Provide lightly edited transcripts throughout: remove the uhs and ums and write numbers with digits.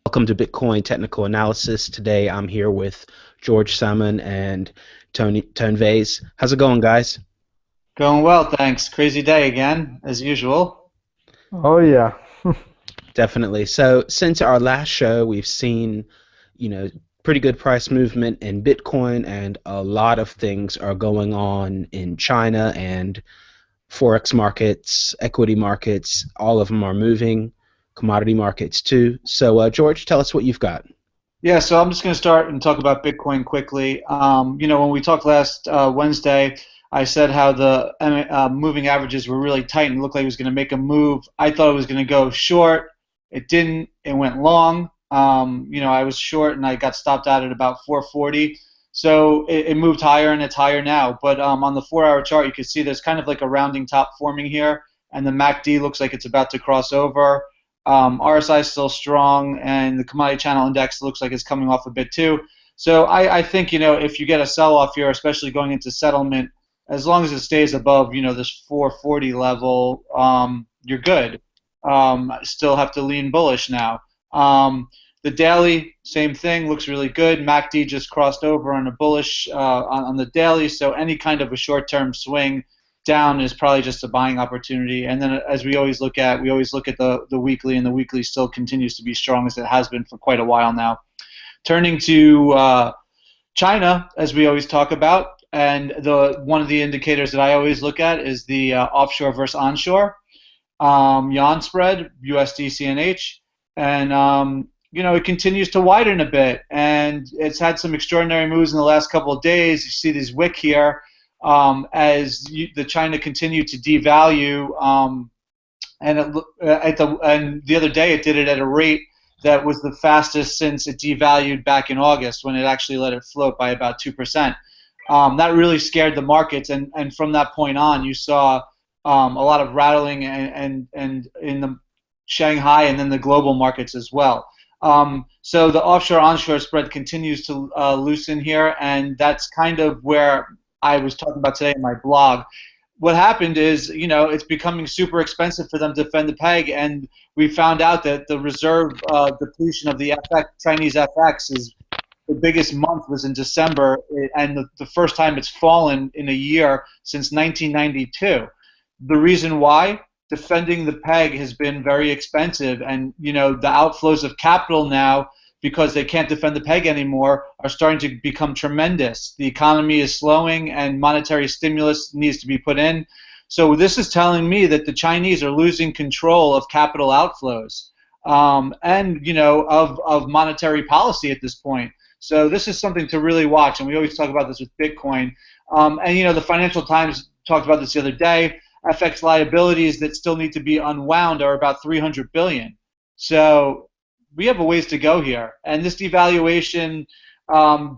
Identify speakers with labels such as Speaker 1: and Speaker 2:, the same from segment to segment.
Speaker 1: Welcome to Bitcoin Technical Analysis. Today I'm here with George Samman and Tone Vays. How's it going, guys?
Speaker 2: Going well, thanks. Crazy day again, as usual.
Speaker 3: Oh yeah.
Speaker 1: Definitely. So since our last show, we've seen, you know, pretty good price movement in Bitcoin, and a lot of things are going on in China and Forex markets, equity markets, all of them are moving, commodity markets too. So, George, tell us what you've got.
Speaker 2: Yeah, so I'm just going to start and talk about Bitcoin quickly. When we talked last Wednesday, I said how the moving averages were really tight and looked like it was going to make a move. I thought it was going to go short. It didn't. It went long. I was short and I got stopped out at about 440. So it moved higher and it's higher now. But on the 4-hour chart, you can see there's kind of like a rounding top forming here, and the MACD looks like it's about to cross over. RSI is still strong, and the commodity channel index looks like it's coming off a bit too. So I think if you get a sell-off here, especially going into settlement, as long as it stays above this 440 level, you're good. Still have to lean bullish now. The daily, same thing, looks really good. MACD just crossed over on a bullish on the daily, so any kind of a short-term swing down is probably just a buying opportunity. And then as we always look at the weekly, and the weekly still continues to be strong as it has been for quite a while now. Turning to China, as we always talk about, and the one of the indicators that I always look at is the offshore versus onshore yuan spread, USD CNH, and it continues to widen a bit, and it's had some extraordinary moves in the last couple of days. You see these wick here the China continued to devalue, and the other day it did it at a rate that was the fastest since it devalued back in August, when it actually let it float by about 2%. That really scared the markets, and from that point on, you saw a lot of rattling and in the Shanghai and then the global markets as well. So the offshore-onshore spread continues to loosen here, and that's kind of where I was talking about today in my blog. What happened is, it's becoming super expensive for them to defend the peg, and we found out that the reserve depletion of the Chinese FX is the biggest month was in December, and the first time it's fallen in a year since 1992. The reason why? Defending the peg has been very expensive, and the outflows of capital now, because they can't defend the peg anymore, are starting to become tremendous. The economy is slowing, and monetary stimulus needs to be put in. So this is telling me that the Chinese are losing control of capital outflows, and of monetary policy at this point. So this is something to really watch, and we always talk about this with Bitcoin. And the Financial Times talked about this the other day. FX liabilities that still need to be unwound are about 300 billion. So we have a ways to go here, and this devaluation,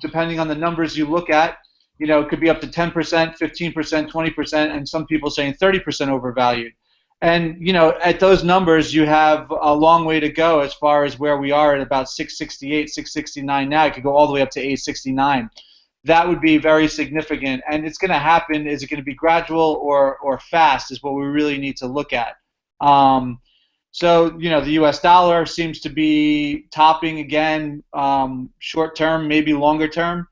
Speaker 2: depending on the numbers you look at, it could be up to 10%, 15%, 20%, and some people saying 30% overvalued. And at those numbers, you have a long way to go as far as where we are at about 668, 669 now. It could go all the way up to 869. That would be very significant, and it's going to happen. Is it going to be gradual or fast is what we really need to look at. So the U.S. dollar seems to be topping again, short term, maybe longer term.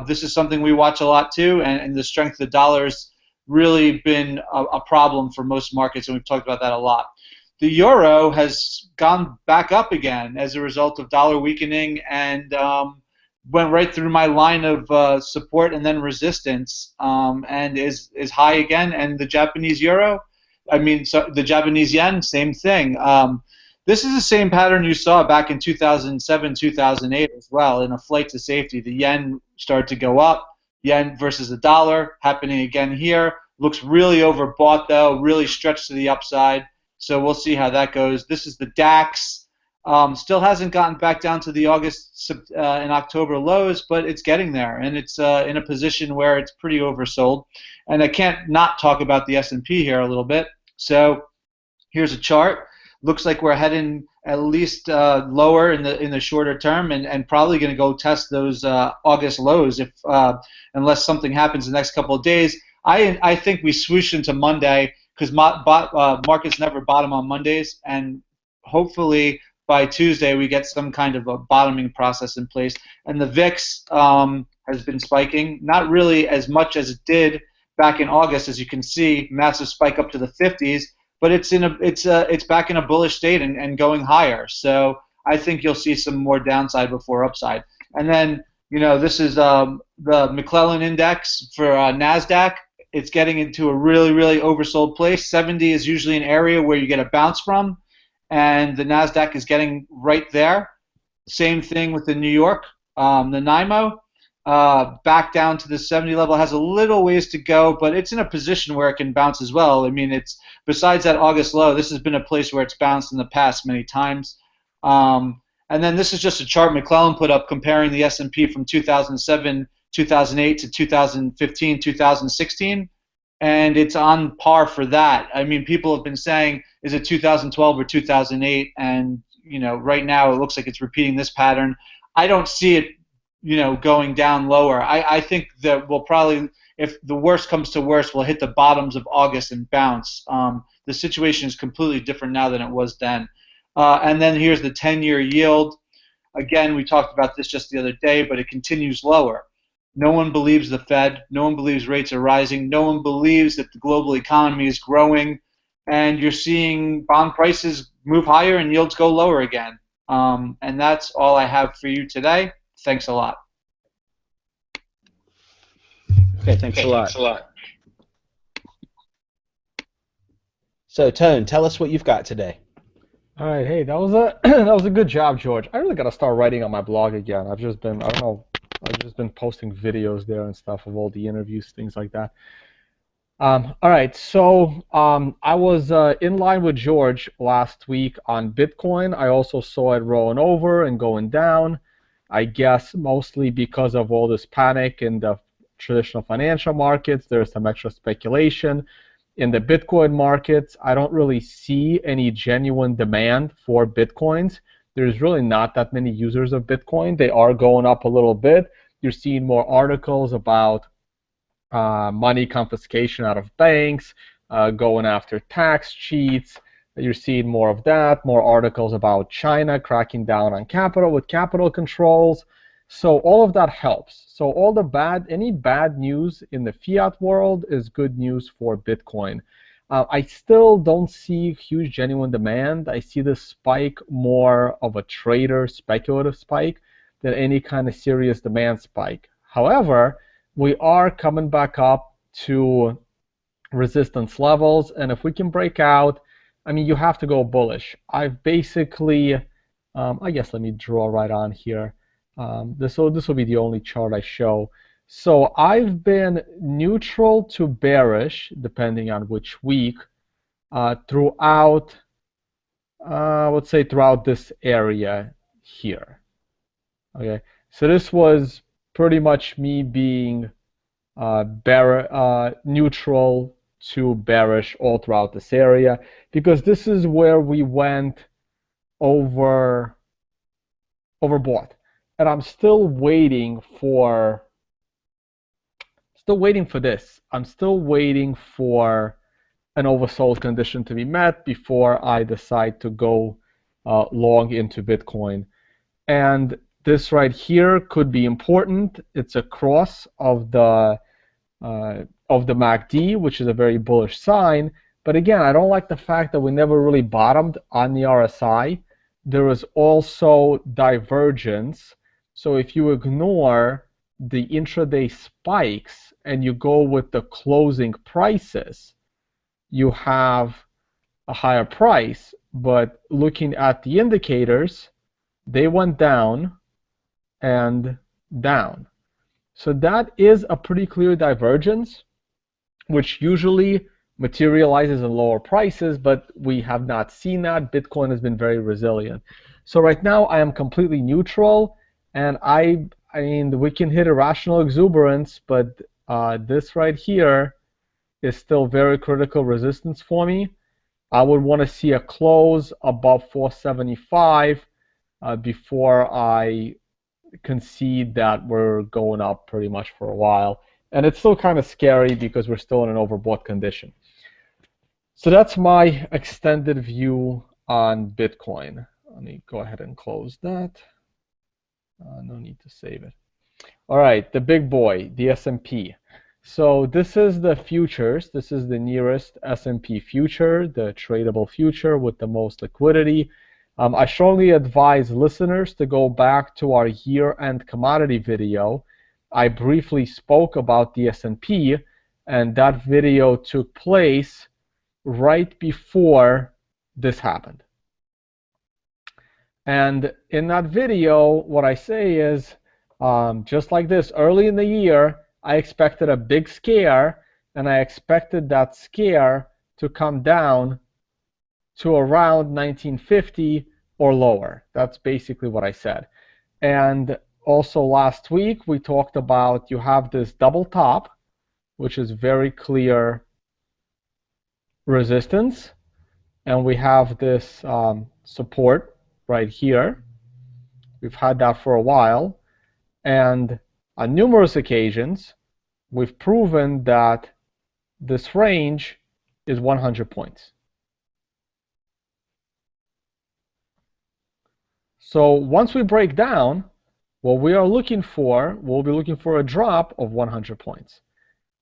Speaker 2: This is something we watch a lot too, and the strength of the dollar has really been a problem for most markets, and we've talked about that a lot. The euro has gone back up again as a result of dollar weakening, and went right through my line of support and then resistance, and is high again. And the Japanese euro, so the Japanese yen, same thing. This is the same pattern you saw back in 2007, 2008 as well. In a flight to safety, the yen started to go up. Yen versus the dollar happening again here. Looks really overbought though, really stretched to the upside. So we'll see how that goes. This is the DAX. Still hasn't gotten back down to the August and October lows, but it's getting there, and it's in a position where it's pretty oversold. And I can't not talk about the S&P here a little bit. So here's a chart. Looks like we're heading at least lower in the shorter term, and probably going to go test those August lows if unless something happens in the next couple of days. I think we swoosh into Monday, because markets never bottom on Mondays, and hopefully by Tuesday we get some kind of a bottoming process in place. And the VIX has been spiking, not really as much as it did back in August, as you can see, massive spike up to the 50s, but it's back in a bullish state and going higher. So I think you'll see some more downside before upside. And then this is the McClellan index for Nasdaq. It's getting into a really, really oversold place. 70 is usually an area where you get a bounce from, and the Nasdaq is getting right there. Same thing with the New York, the NYMO, back down to the 70 level, has a little ways to go, but it's in a position where it can bounce as well. I mean, it's besides that August low, this has been a place where it's bounced in the past many times. And then this is just a chart McClellan put up comparing the S&P from 2007, 2008 to 2015, 2016, and it's on par for that. I mean, people have been saying, is it 2012 or 2008? And right now it looks like it's repeating this pattern. I don't see it, going down lower. I think that we'll probably, if the worst comes to worst, we'll hit the bottoms of August and bounce. The situation is completely different now than it was then. And then here's the 10-year yield. Again, we talked about this just the other day, but it continues lower. No one believes the Fed. No one believes rates are rising. No one believes that the global economy is growing. And you're seeing bond prices move higher and yields go lower again. And that's all I have for you today. Thanks a lot.
Speaker 1: Okay, thanks a lot. So, Tone, tell us what you've got today.
Speaker 3: All right, hey, that was a good job, George. I really gotta start writing on my blog again. I've just been posting videos there and stuff of all the interviews, things like that. All right, so I was in line with George last week on Bitcoin. I also saw it rolling over and going down. I guess mostly because of all this panic in the traditional financial markets. There's some extra speculation. In the Bitcoin markets, I don't really see any genuine demand for Bitcoins. There's really not that many users of Bitcoin. They are going up a little bit. You're seeing more articles about money confiscation out of banks, going after tax cheats. You're seeing more of that, more articles about China cracking down on capital with capital controls. So all of that helps. So any bad news in the fiat world is good news for Bitcoin. I still don't see huge genuine demand. I see this spike more of a trader speculative spike than any kind of serious demand spike. However, we are coming back up to resistance levels, and if we can break out, I mean, you have to go bullish. I've basically, I guess let me draw right on here. This will be the only chart I show. So I've been neutral to bearish, depending on which week, throughout, let's say throughout this area here. Okay, so this was pretty much me being neutral to bearish all throughout this area, because this is where we went overbought. And I'm still waiting for this. I'm still waiting for an oversold condition to be met before I decide to go long into Bitcoin. And this right here could be important. It's a cross of the MACD, which is a very bullish sign. But again, I don't like the fact that we never really bottomed on the RSI. There is also divergence. So if you ignore the intraday spikes and you go with the closing prices, you have a higher price. But looking at the indicators, they went down and down. So that is a pretty clear divergence, which usually materializes in lower prices, but we have not seen that. Bitcoin has been very resilient. So right now I am completely neutral, and I mean, we can hit irrational exuberance, but this right here is still very critical resistance for me. I would want to see a close above 475 before I concede that we're going up pretty much for a while. And it's still kind of scary because we're still in an overbought condition. So that's my extended view on Bitcoin. Let me go ahead and close that. No need to save it. All right, the big boy, the S&P. So this is the futures. This is the nearest S&P future, the tradable future with the most liquidity. I strongly advise listeners to go back to our year-end commodity video. I briefly spoke about the S&P, and that video took place right before this happened. And in that video, what I say is, just like this, early in the year, I expected a big scare, and I expected that scare to come down to around 1950 or lower. That's basically what I said. And also last week, we talked about you have this double top, which is very clear resistance, and we have this support right here. We've had that for a while, and on numerous occasions we've proven that this range is 100 points. So once we break down, what we are looking for, we'll be looking for a drop of 100 points.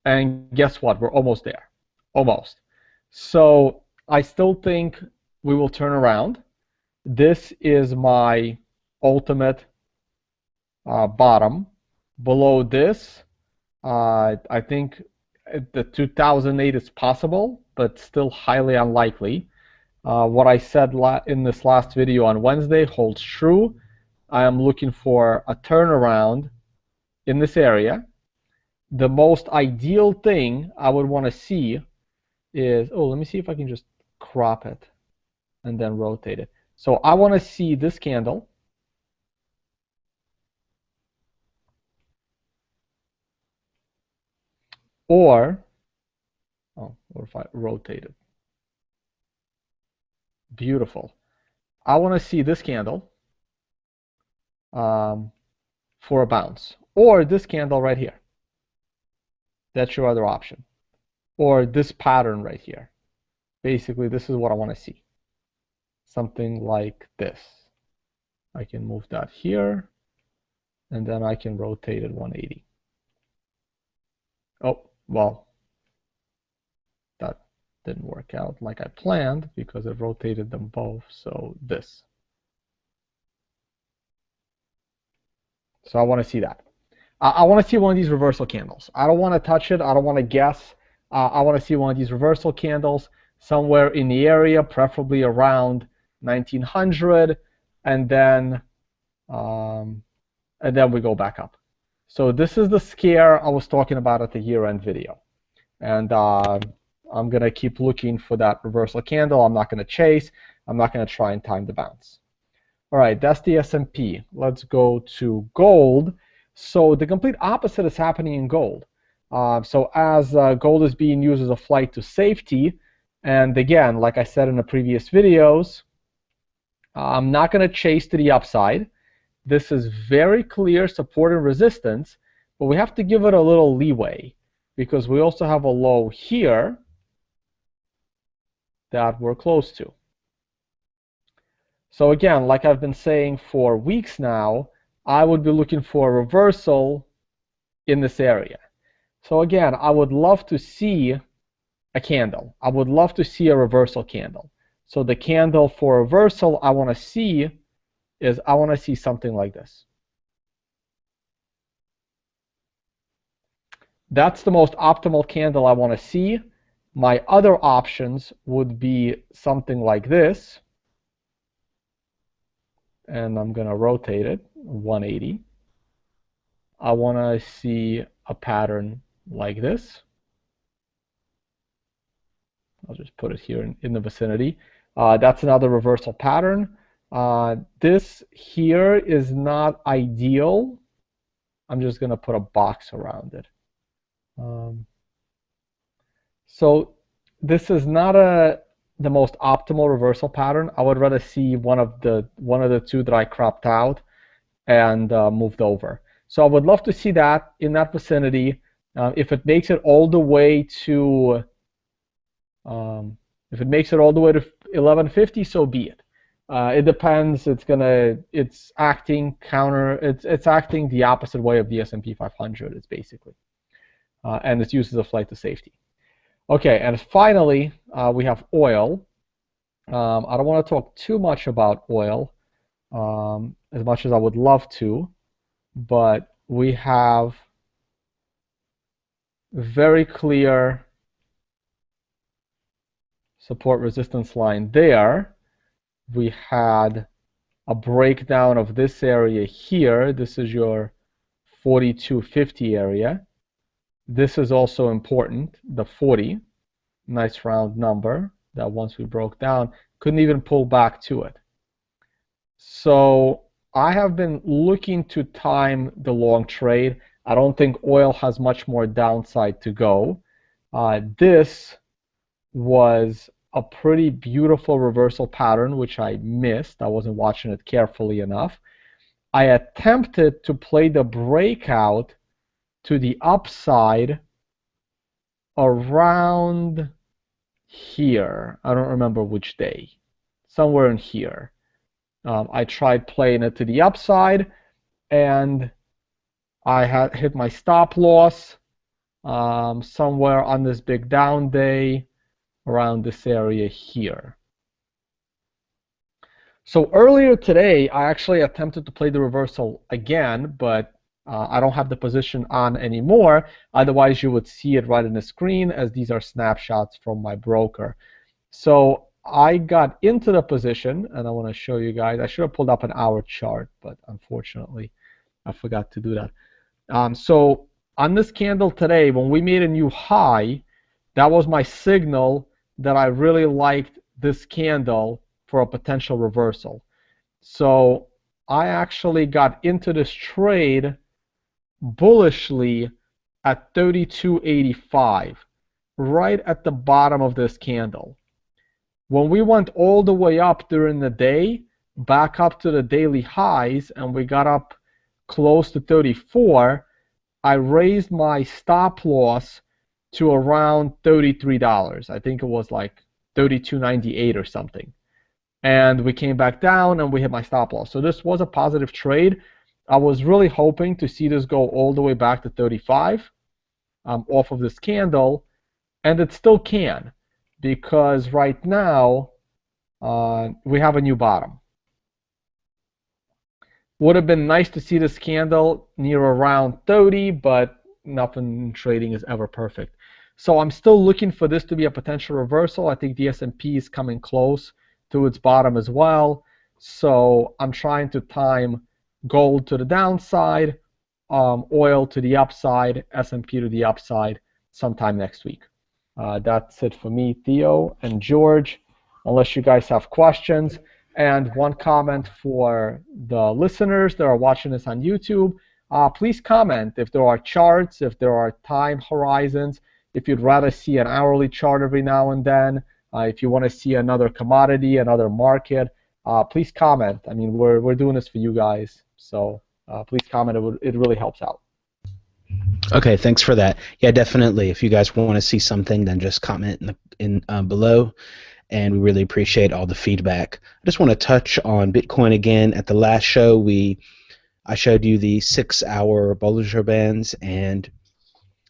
Speaker 3: And guess what? We're almost there. Almost. So I still think we will turn around. This is my ultimate bottom. Below this, I think the 2008 is possible, but still highly unlikely. What I said in this last video on Wednesday holds true. I am looking for a turnaround in this area. The most ideal thing I would want to see is, let me see if I can just crop it and then rotate it. So I want to see this candle. Or if I rotate it. Beautiful. I want to see this candle for a bounce. Or this candle right here. That's your other option. Or this pattern right here. Basically, this is what I want to see. Something like this. I can move that here, and then I can rotate it 180. Oh, well, that didn't work out like I planned because it rotated them both, so this. So I want to see that. I want to see one of these reversal candles. I don't want to touch it. I don't want to guess. I want to see one of these reversal candles somewhere in the area, preferably around 1900, and then we go back up. So this is the scare I was talking about at the year-end video, and I'm gonna keep looking for that reversal candle. I'm not gonna chase. I'm not gonna try and time the bounce. All right, that's the S&P. Let's go to gold. So the complete opposite is happening in gold. So as gold is being used as a flight to safety, and again, like I said in the previous videos, I'm not going to chase to the upside. This is very clear support and resistance, but we have to give it a little leeway because we also have a low here that we're close to. So again, like I've been saying for weeks now, I would be looking for a reversal in this area. So again, I would love to see a candle. I would love to see a reversal candle. So the candle for reversal I want to see is I want to see something like this. That's the most optimal candle I want to see. My other options would be something like this. And I'm going to rotate it 180. I want to see a pattern like this. I'll just put it here in the vicinity. That's another reversal pattern. This here is not ideal. I'm just going to put a box around it. So this is not the most optimal reversal pattern. I would rather see one of the two that I cropped out and moved over. So I would love to see that in that vicinity. If it makes it all the way to 1150, so be it. It depends. It's acting counter. It's acting the opposite way of the S&P 500. It's basically, and its use as a flight to safety. Okay, and finally, we have oil. I don't want to talk too much about oil, as much as I would love to, but we have very clear support resistance line there. We had a breakdown of this area here. This is your 4250 area. This is also important, the 40. Nice round number that once we broke down, couldn't even pull back to it. So I have been looking to time the long trade. I don't think oil has much more downside to go. This was a pretty beautiful reversal pattern, which I missed. I wasn't watching it carefully enough. I attempted to play the breakout to the upside around here. I don't remember which day. Somewhere in here. I tried playing it to the upside, and I had hit my stop loss somewhere on this big down day around this area here. So earlier today, I actually attempted to play the reversal again, but I don't have the position on anymore. Otherwise, you would see it right in the screen, as these are snapshots from my broker. So I got into the position, and I want to show you guys. I should have pulled up an hour chart, but unfortunately, I forgot to do that. So on this candle today, when we made a new high, that was my signal that I really liked this candle for a potential reversal. So I actually got into this trade bullishly at 32.85, right at the bottom of this candle. When we went all the way up during the day, back up to the daily highs, and we got up close to 34, I raised my stop loss to around $33. I think it was like $32.98 or something. And we came back down and we hit my stop loss. So this was a positive trade. I was really hoping to see this go all the way back to 35 off of this candle, and it still can, because right now we have a new bottom. Would have been nice to see this candle near around 30, but nothing in trading is ever perfect. So I'm still looking for this to be a potential reversal. I think the S&P is coming close to its bottom as well. So I'm trying to time gold to the downside, oil to the upside, S&P to the upside sometime next week. That's it for me, Theo and George, unless you guys have questions. And one comment for the listeners that are watching this on YouTube, please comment if there are charts, if there are time horizons, if you'd rather see an hourly chart every now and then, if you want to see another commodity, another market, please comment. I mean, we're doing this for you guys, so please comment. It really helps out.
Speaker 1: Okay, thanks for that. Yeah, definitely. If you guys want to see something, then just comment in below, and we really appreciate all the feedback. I just want to touch on Bitcoin again. At the last show, I showed you the 6-hour Bollinger Bands, and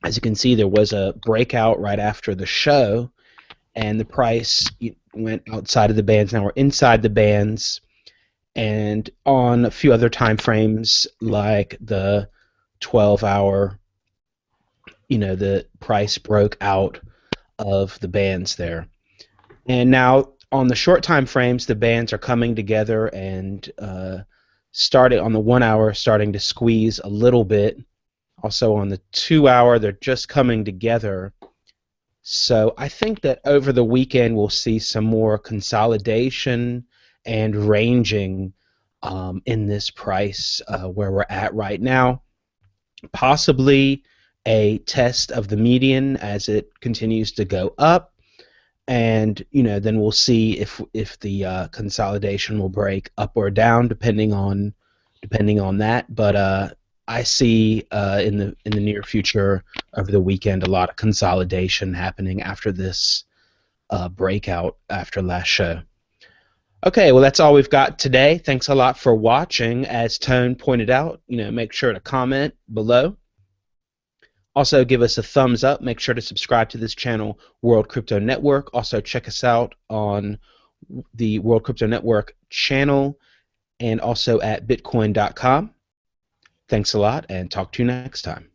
Speaker 1: as you can see, there was a breakout right after the show, and the price went outside of the bands. Now we're inside the bands, and on a few other time frames, like the 12-hour, the price broke out of the bands there. And now on the short time frames, the bands are coming together and started on the 1 hour, starting to squeeze a little bit. Also on the 2 hour, they're just coming together. So I think that over the weekend we'll see some more consolidation and ranging in this price where we're at right now. Possibly a test of the median as it continues to go up, and then we'll see if the consolidation will break up or down depending on that. But I see in the near future, over the weekend, a lot of consolidation happening after this breakout after last show. Okay, well that's all we've got today. Thanks a lot for watching. As Tone pointed out, make sure to comment below. Also, give us a thumbs up. Make sure to subscribe to this channel, World Crypto Network. Also, check us out on the World Crypto Network channel and also at bitcoin.com. Thanks a lot, and talk to you next time.